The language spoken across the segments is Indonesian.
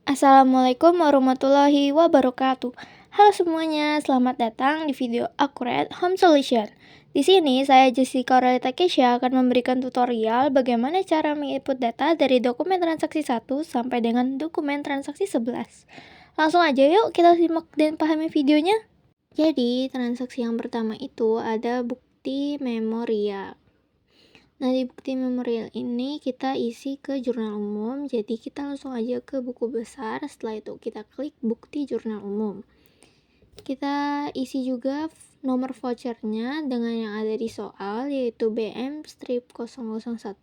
Assalamualaikum warahmatullahi wabarakatuh. Halo semuanya, selamat datang di video Accurate Home Solution. Di sini saya Jessica Aurelita Kesha akan memberikan tutorial bagaimana cara menginput data dari dokumen transaksi 1 sampai dengan dokumen transaksi 11. Langsung aja yuk kita simak dan pahami videonya. Jadi, transaksi yang pertama itu ada bukti memorial. Nah, di bukti memorial ini kita isi ke jurnal umum, jadi kita langsung aja ke buku besar. Setelah itu kita klik bukti jurnal umum. Kita isi juga nomor vouchernya dengan yang ada di soal, yaitu BM-001.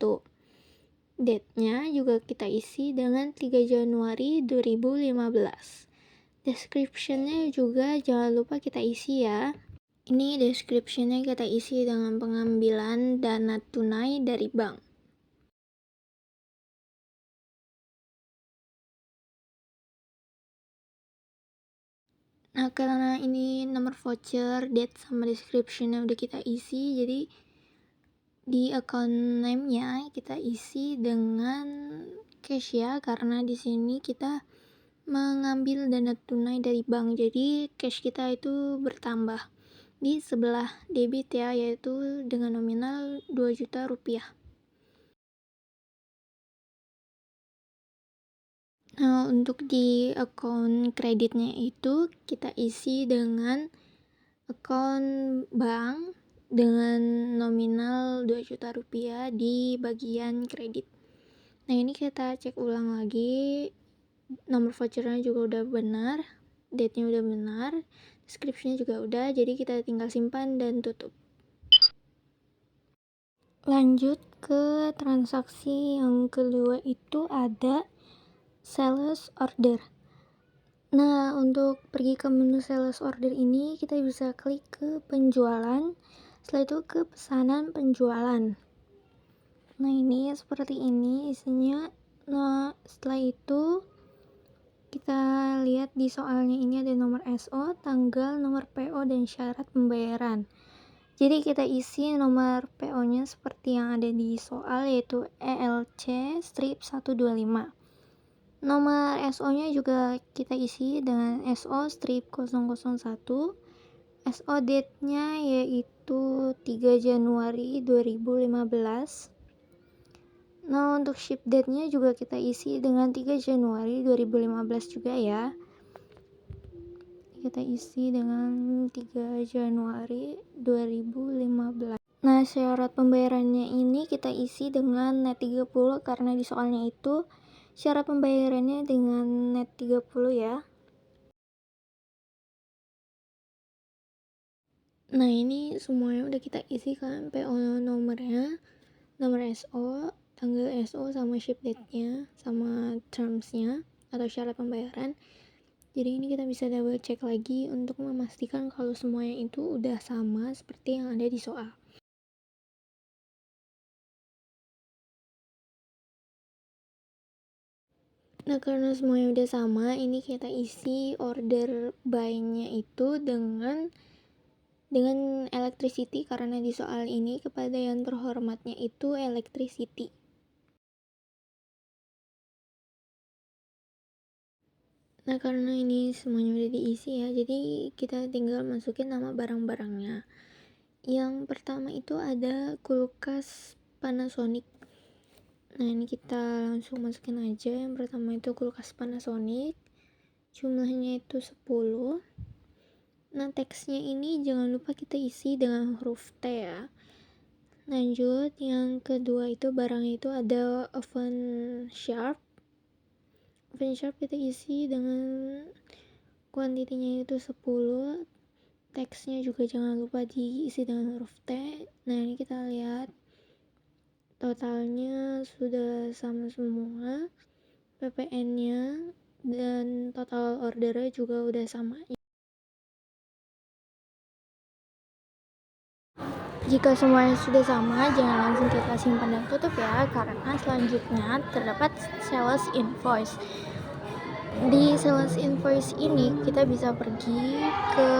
Date-nya juga kita isi dengan 3 Januari 2015. Description-nya juga jangan lupa kita isi ya. Ini description-nya kita isi dengan pengambilan dana tunai dari bank. Nah, karena ini nomor voucher, date, sama description-nya udah kita isi, jadi di account name-nya kita isi dengan cash ya, karena di sini kita mengambil dana tunai dari bank, jadi cash kita itu bertambah di sebelah debit ya, yaitu dengan nominal 2 juta rupiah. Nah, untuk di akun kreditnya itu kita isi dengan akun bank dengan nominal 2 juta rupiah di bagian kredit. Nah, ini kita cek ulang lagi, nomor vouchernya juga udah benar, date-nya udah benar, description-nya juga udah, jadi kita tinggal simpan dan tutup. Lanjut ke transaksi yang kedua itu ada sales order. Nah, untuk pergi ke menu sales order ini kita bisa klik ke penjualan, setelah itu ke pesanan penjualan. Nah, ini seperti ini isinya. Nah, setelah itu kita lihat di soalnya ini ada nomor SO, tanggal, nomor PO, dan syarat pembayaran. Jadi kita isi nomor PO-nya seperti yang ada di soal, yaitu ELC strip 125. Nomor SO-nya juga kita isi dengan SO strip 001. SO date-nya yaitu 3 Januari 2015. Nah, untuk ship date-nya juga kita isi dengan 3 Januari 2015 juga ya. Kita isi dengan 3 Januari 2015. Nah, syarat pembayarannya ini kita isi dengan net 30 karena di soalnya itu syarat pembayarannya dengan net 30 ya. Nah, ini semuanya udah kita isi kan, PO nomornya, nomor SO, tanggal SO, sama ship date-nya, sama terms-nya atau syarat pembayaran. Jadi ini kita bisa double check lagi untuk memastikan kalau semuanya itu udah sama seperti yang ada di soal. Nah, karena semuanya udah sama, ini kita isi order buy-nya itu dengan electricity, karena di soal ini kepada yang terhormatnya itu electricity. Nah, karena ini semuanya udah diisi ya, jadi kita tinggal masukin nama barang-barangnya. Yang pertama itu ada kulkas Panasonic. Nah, ini kita langsung masukin aja. Yang pertama itu kulkas Panasonic, jumlahnya itu 10. Nah, teksnya ini jangan lupa kita isi dengan huruf T ya. Lanjut, yang kedua itu barangnya itu ada oven sharp. Oven sharp kita isi dengan kuantitinya itu 10. Teksnya juga jangan lupa diisi dengan huruf T. Nah, ini kita lihat totalnya sudah sama semua, PPN-nya dan total ordernya juga udah sama. Jika semuanya sudah sama, jangan langsung kita simpan dan tutup ya, karena selanjutnya terdapat sales invoice. Di sales invoice ini kita bisa pergi ke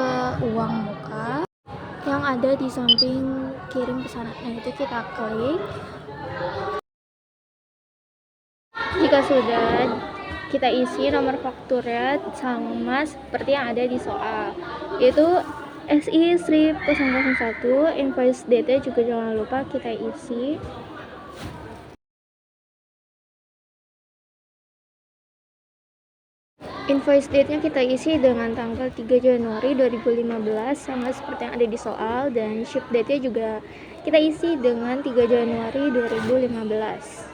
uang muka yang ada di samping kirim pesanan. Nah, itu kita klik. Jika sudah, kita isi nomor fakturnya sama seperti yang ada di soal, yaitu SI strip 001, invoice date-nya juga jangan lupa kita isi. Invoice date-nya kita isi dengan tanggal 3 Januari 2015 sama seperti yang ada di soal, dan ship date-nya juga kita isi dengan 3 Januari 2015.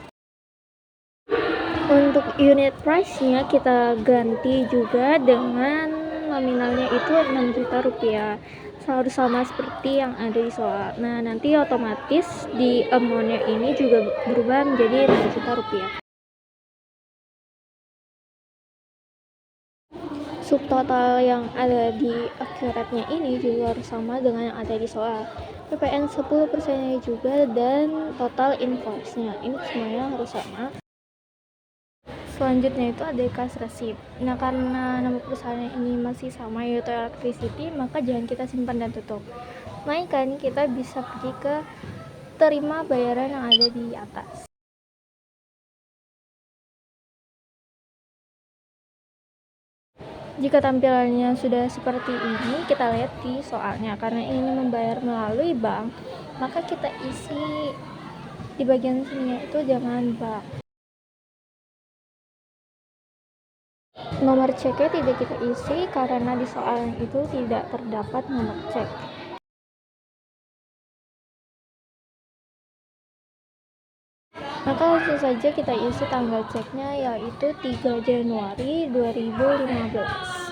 Untuk unit price-nya kita ganti juga dengan nominalnya itu 6 juta rupiah, harus sama seperti yang ada di soal. Nah, nanti otomatis di amount-nya ini juga berubah menjadi 6 juta rupiah. Subtotal yang ada di akuratnya ini juga harus sama dengan yang ada di soal. PPN 10%-nya juga dan total invoice-nya ini semuanya harus sama. Selanjutnya itu ada cash receipt. Nah, karena nama perusahaan ini masih sama yaitu Electricity, maka jangan kita simpan dan tutup. Melainkan kita bisa pergi ke terima bayaran yang ada di atas. Jika tampilannya sudah seperti ini, kita lihat di soalnya. Karena ini membayar melalui bank, maka kita isi di bagian sini itu dengan bank. Nomor ceknya tidak kita isi karena di soal itu tidak terdapat nomor cek. Maka langsung saja kita isi tanggal ceknya, yaitu 3 Januari 2015.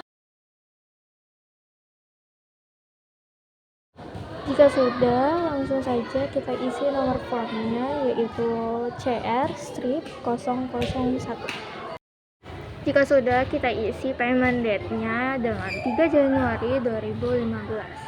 Jika sudah, langsung saja kita isi nomor formnya, yaitu CR strip 001. Jika sudah, kita isi payment date-nya dengan 3 Januari 2015.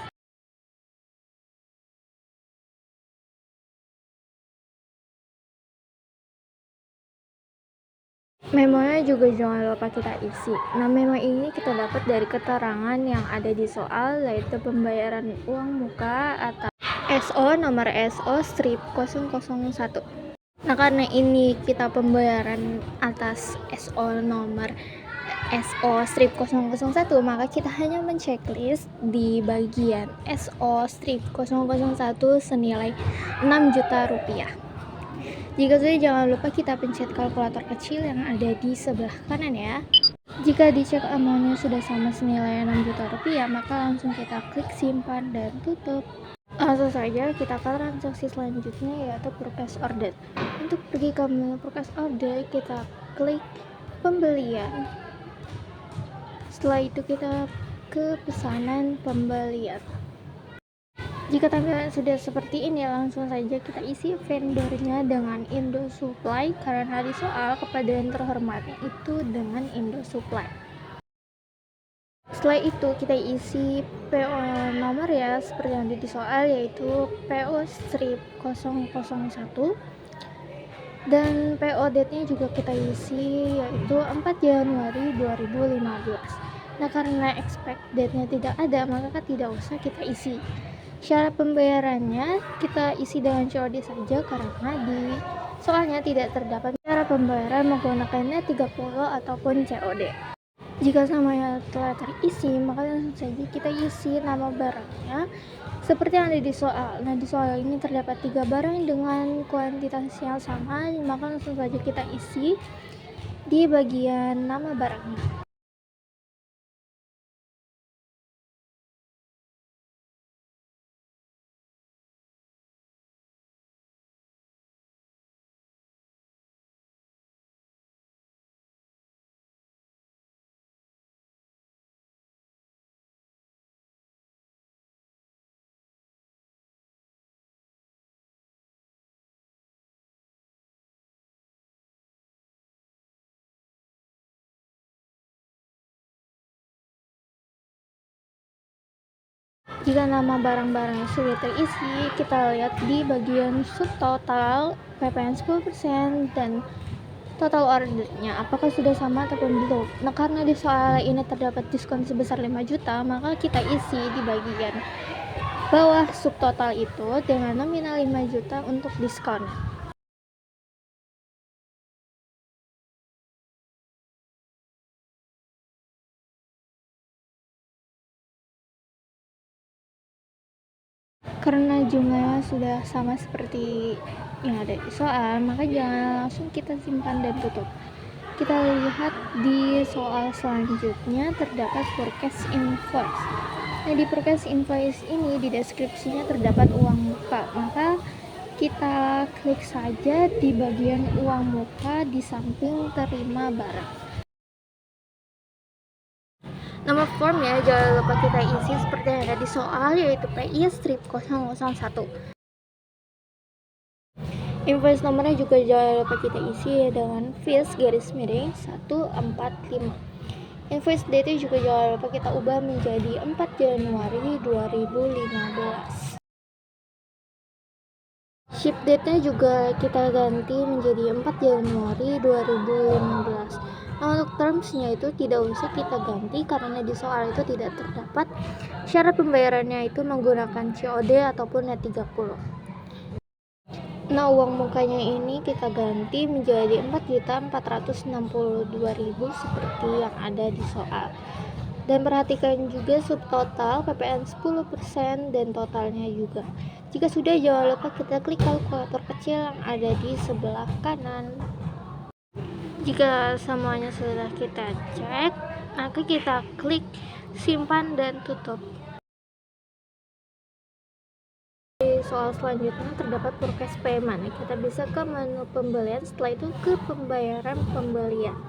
Memonya juga jangan lupa kita isi. Nah, memo ini kita dapat dari keterangan yang ada di soal, yaitu pembayaran uang muka atau SO nomor SO strip 001. Nah, karena ini kita pembayaran atas SO nomor SO strip 001, maka kita hanya menceklis di bagian SO strip 001 senilai 6 juta rupiah. Jika sudah, jangan lupa kita pencet kalkulator kecil yang ada di sebelah kanan ya. Jika dicek amount-nya sudah sama senilai 6 juta rupiah, maka langsung kita klik simpan dan tutup. Langsung saja kita ke transaksi selanjutnya, yaitu purchase order. Untuk pergi ke menu purchase order, kita klik pembelian. Setelah itu kita ke pesanan pembelian. Jika tampilan sudah seperti ini, langsung saja kita isi vendornya dengan Indo Supply, karena di soal kepada yang terhormat itu dengan Indo Supply. Setelah itu kita isi PO nomor ya, seperti yang ada di soal, yaitu PO strip 001, dan PO date-nya juga kita isi, yaitu 4 Januari 2015. Nah, karena expect date-nya tidak ada, maka tidak usah kita isi. Syarat pembayarannya kita isi dengan COD saja, karena di soalnya tidak terdapat cara pembayaran menggunakannya 30 ataupun COD. Jika semuanya telah terisi, maka langsung saja kita isi nama barangnya seperti yang ada di soal. Nah, di soal ini terdapat 3 barang dengan kuantitas yang sama, maka langsung saja kita isi di bagian nama barangnya. Jika nama barang-barangnya sudah terisi, kita lihat di bagian subtotal PPN 10% dan total ordernya apakah sudah sama ataupun belum. Nah, karena di soal ini terdapat diskon sebesar 5 juta, maka kita isi di bagian bawah subtotal itu dengan nominal 5 juta untuk diskon. Karena jumlahnya sudah sama seperti yang ada di soal, maka jangan langsung kita simpan dan tutup. Kita lihat di soal selanjutnya terdapat forecast invoice. Nah, di forecast invoice ini di deskripsinya terdapat uang muka, maka kita klik saja di bagian uang muka di samping terima barang. Nomor formnya jangan lupa kita isi seperti yang ada di soal, yaitu PI strip 001. Invoice nomornya juga jangan lupa kita isi dengan fees garis miring 145. Invoice date juga jangan lupa kita ubah menjadi 4 Januari 2015. Ship date-nya juga kita ganti menjadi 4 Januari 2015. Nah, untuk terms-nya itu tidak usah kita ganti karena di soal itu tidak terdapat. Syarat pembayarannya itu menggunakan COD ataupun net 30. Nah, uang mukanya ini kita ganti menjadi 4.462.000 seperti yang ada di soal. Dan perhatikan juga subtotal PPN 10% dan totalnya juga. Jika sudah, jangan lupa kita klik kalkulator kecil yang ada di sebelah kanan. Jika semuanya sudah kita cek, maka kita klik simpan dan tutup. Di soal selanjutnya terdapat forecast payment. Kita bisa ke menu pembelian, setelah itu ke pembayaran pembelian.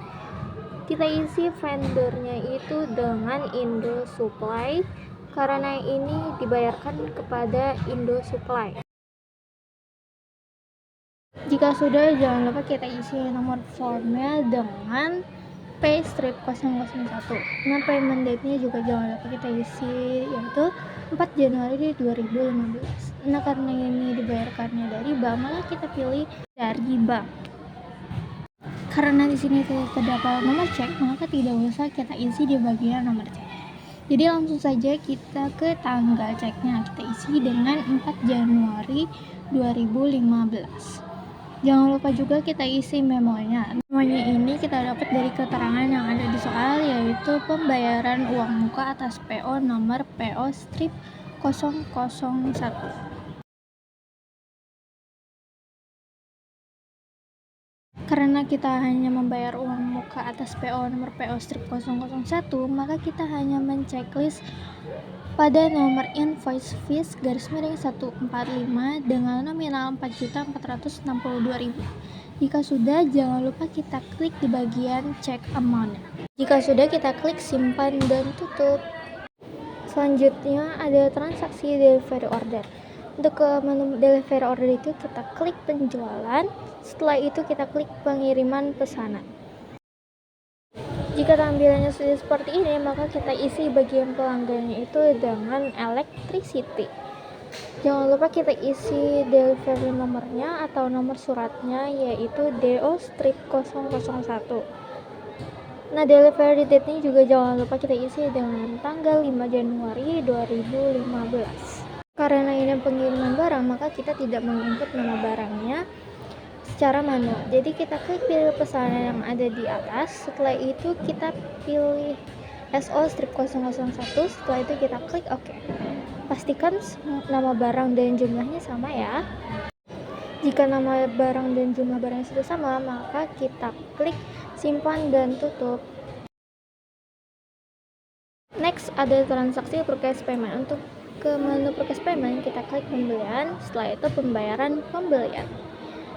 Kita isi vendornya itu dengan Indo Supply karena ini dibayarkan kepada Indo Supply. Jika sudah, jangan lupa kita isi nomor formnya dengan pay strip 001. Nah, payment date-nya juga jangan lupa kita isi, yaitu 4 Januari 2015. Nah, karena ini dibayarkannya dari bank, maka kita pilih dari bank. Karena di sini terdapat nomor cek, maka tidak usah kita isi di bagian nomor cek. Jadi langsung saja kita ke tanggal ceknya. Kita isi dengan 4 Januari 2015. Jangan lupa juga kita isi memonya. Memonya ini kita dapat dari keterangan yang ada di soal, yaitu pembayaran uang muka atas PO nomor PO strip 001. Karena kita hanya membayar uang muka atas PO nomor PO strip 001, maka kita hanya menceklis pada nomor invoice fees garis miring 145 dengan nominal 4.462.000. Jika sudah, jangan lupa kita klik di bagian check amount. Jika sudah, kita klik simpan dan tutup. Selanjutnya ada transaksi delivery order. Untuk ke menu delivery order itu kita klik penjualan, setelah itu kita klik pengiriman pesanan. Jika tampilannya sudah seperti ini, maka kita isi bagian pelanggannya itu dengan electricity. Jangan lupa kita isi delivery nomornya atau nomor suratnya, yaitu DO strip 001. Nah, delivery date-nya juga jangan lupa kita isi dengan tanggal 5 Januari 2015. Karena ini pengiriman barang, maka kita tidak menginput nama barangnya secara manual. Jadi kita klik pilih pesanan yang ada di atas, setelah itu kita pilih SO strip 001, setelah itu kita klik OK. Pastikan nama barang dan jumlahnya sama ya. Jika nama barang dan jumlah barang sudah sama, maka kita klik simpan dan tutup. Next ada transaksi forecast payment. Untuk ke menu forecast payment, kita klik pembelian, setelah itu pembayaran pembelian.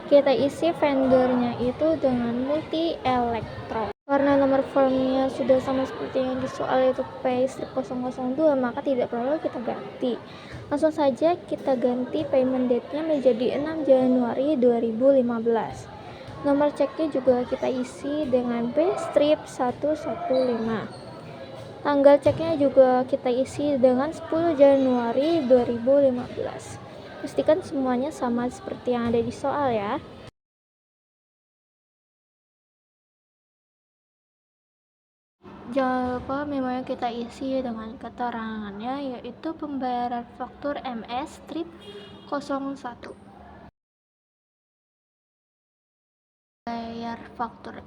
Kita isi vendornya itu dengan multi elektro. Karena nomor formnya sudah sama seperti yang di soal, itu pay strip 002, maka tidak perlu kita ganti. Langsung saja kita ganti payment date-nya menjadi 6 Januari 2015. Nomor ceknya juga kita isi dengan pay strip 115. Tanggal ceknya juga kita isi dengan 10 Januari 2015. Pastikan semuanya sama seperti yang ada di soal ya. Jangan lupa memonya kita isi dengan keterangannya, yaitu pembayaran faktur MS strip 01. Bayar faktur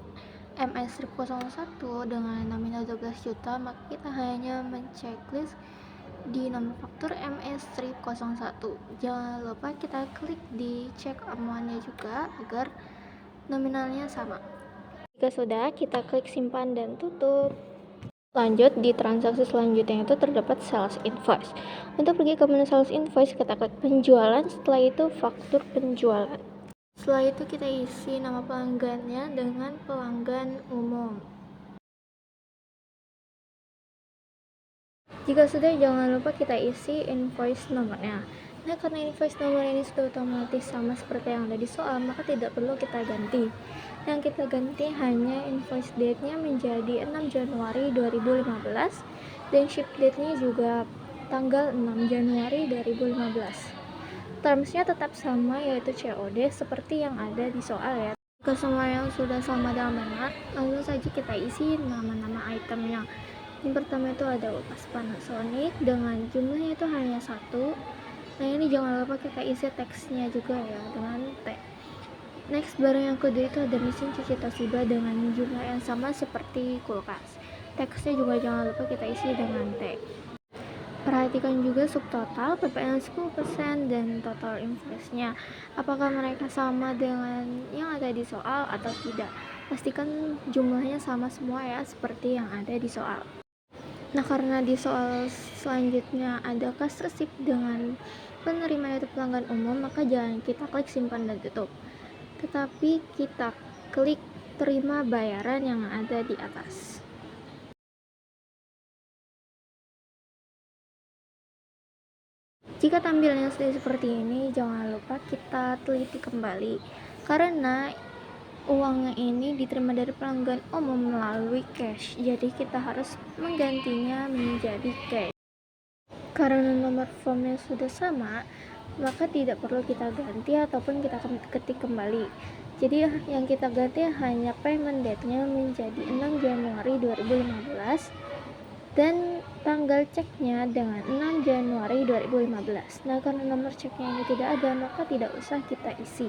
MS strip 01 dengan nominal 12 juta, maka kita hanya menceklis di nomor faktur ME-01. Jangan lupa kita klik di cek amannya juga agar nominalnya sama. Jika sudah, kita klik simpan dan tutup. Lanjut, di transaksi selanjutnya itu terdapat sales invoice. Untuk pergi ke menu sales invoice, kita klik penjualan, setelah itu faktur penjualan. Setelah itu kita isi nama pelanggannya dengan pelanggan umum. Jika sudah, jangan lupa kita isi invoice nomornya. Nah, karena invoice nomor ini sudah otomatis sama seperti yang ada di soal, maka tidak perlu kita ganti. Yang kita ganti hanya invoice date-nya menjadi 6 Januari 2015 dan ship date-nya juga tanggal 6 Januari 2015. Terms-nya tetap sama, yaitu COD seperti yang ada di soal ya. Jika semua yang sudah sama dan benar, langsung saja kita isi nama-nama itemnya. Yang pertama itu ada kulkas Panasonic dengan jumlahnya itu hanya 1. Nah, ini jangan lupa kita isi teksnya juga ya dengan T. Next, barang yang kedua itu ada mesin cuci Toshiba dengan jumlah yang sama seperti kulkas. Teksnya juga jangan lupa kita isi dengan T. Perhatikan juga subtotal, PPN 10% dan total invoice-nya. Apakah mereka sama dengan yang ada di soal atau tidak? Pastikan jumlahnya sama semua ya, seperti yang ada di soal. Nah, karena di soal selanjutnya ada cash receipt dengan penerima yaitu pelanggan umum, maka jangan kita klik simpan dan tutup, tetapi kita klik terima bayaran yang ada di atas. Jika tampilannya sudah seperti ini, jangan lupa kita teliti kembali, karena uangnya ini diterima dari pelanggan umum melalui cash, jadi kita harus menggantinya menjadi cash. Karena nomor formnya sudah sama, maka tidak perlu kita ganti ataupun kita ketik kembali. Jadi yang kita ganti hanya payment date-nya menjadi 6 Januari 2015 dan tanggal ceknya dengan 6 Januari 2015. Nah, karena nomor ceknya ini tidak ada, maka tidak usah kita isi.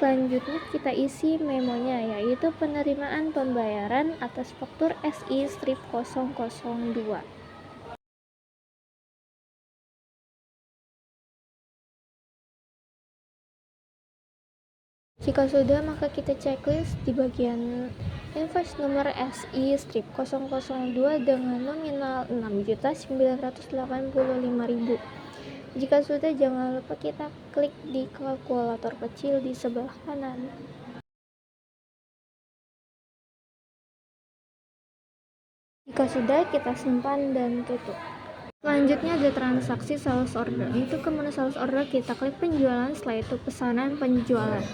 Selanjutnya kita isi memonya, yaitu penerimaan pembayaran atas faktur SI-002. Jika sudah, maka kita checklist di bagian invoice nomor SI-002 dengan nominal 6.985.000. Jika sudah, jangan lupa kita klik di kalkulator kecil di sebelah kanan. Jika sudah, kita simpan dan tutup. Selanjutnya ada transaksi sales order. Untuk ke menu sales order, kita klik penjualan, setelah itu pesanan penjualan.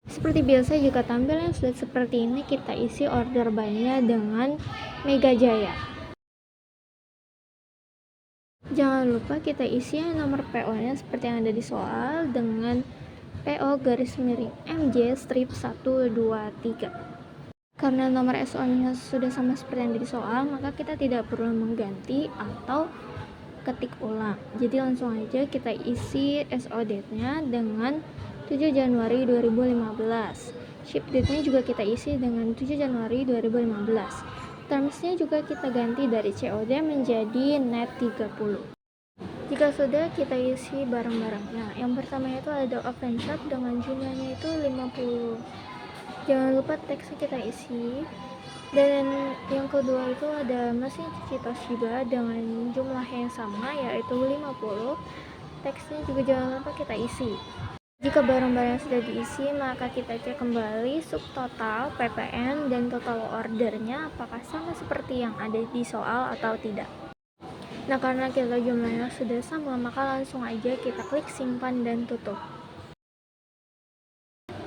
Seperti biasa, jika tampilan sudah seperti ini, kita isi order by-nya dengan Mega Jaya. Jangan lupa kita isi nomor PO-nya seperti yang ada di soal dengan PO MJ strip 123. Karena nomor SO-nya sudah sama seperti yang ada di soal, maka kita tidak perlu mengganti atau ketik ulang. Jadi langsung aja kita isi SO date-nya dengan 7 Januari 2015. Ship date-nya juga kita isi dengan 7 Januari 2015. Terms-nya juga kita ganti dari COD menjadi net 30. Jika sudah, kita isi barang-barangnya. Yang pertama itu ada open shop dengan jumlahnya itu 50. Jangan lupa teksnya kita isi. Dan yang kedua itu ada mesin cuci Toshiba dengan jumlah yang sama, yaitu 50. Teksnya juga jangan lupa kita isi. Jika barang-barang sudah diisi, maka kita cek kembali subtotal, PPN, dan total ordernya apakah sama seperti yang ada di soal atau tidak. Nah, karena kita jumlahnya sudah sama, maka langsung aja kita klik simpan dan tutup.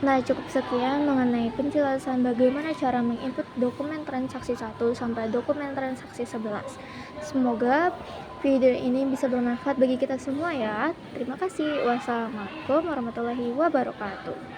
Nah, cukup sekian mengenai penjelasan bagaimana cara menginput dokumen transaksi 1 sampai dokumen transaksi 11. Semoga video ini bisa bermanfaat bagi kita semua ya. Terima kasih. Wassalamualaikum warahmatullahi wabarakatuh.